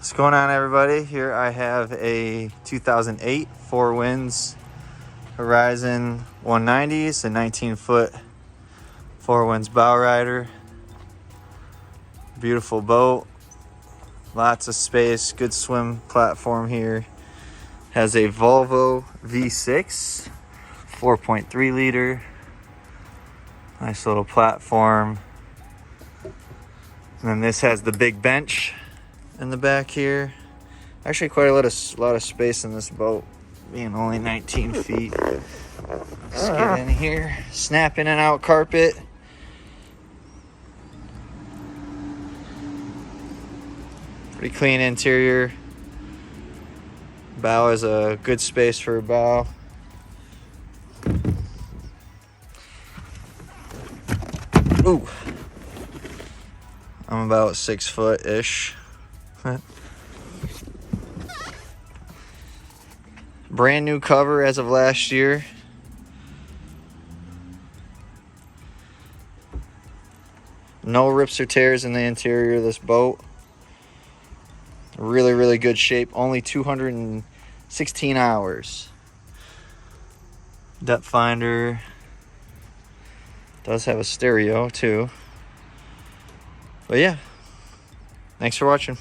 What's going on, everybody? Here I have a 2008 Four Winds Horizon 190s, a 19-foot Four Winds bow rider. Beautiful boat, lots of space, good swim platform here. Has a Volvo V6, 4.3 liter. Nice little platform. And then this has the big bench in the back here. Actually quite a lot of space in this boat, being only 19 feet. Let's get in here. Snap in and out carpet. Pretty clean interior. Bow is a good space for a bow. Ooh. I'm about 6 foot-ish. Brand new cover as of last year. No rips or tears in the interior of this boat. Really good shape. Only 216 hours. Depth finder. Does have a stereo too. But yeah, thanks for watching.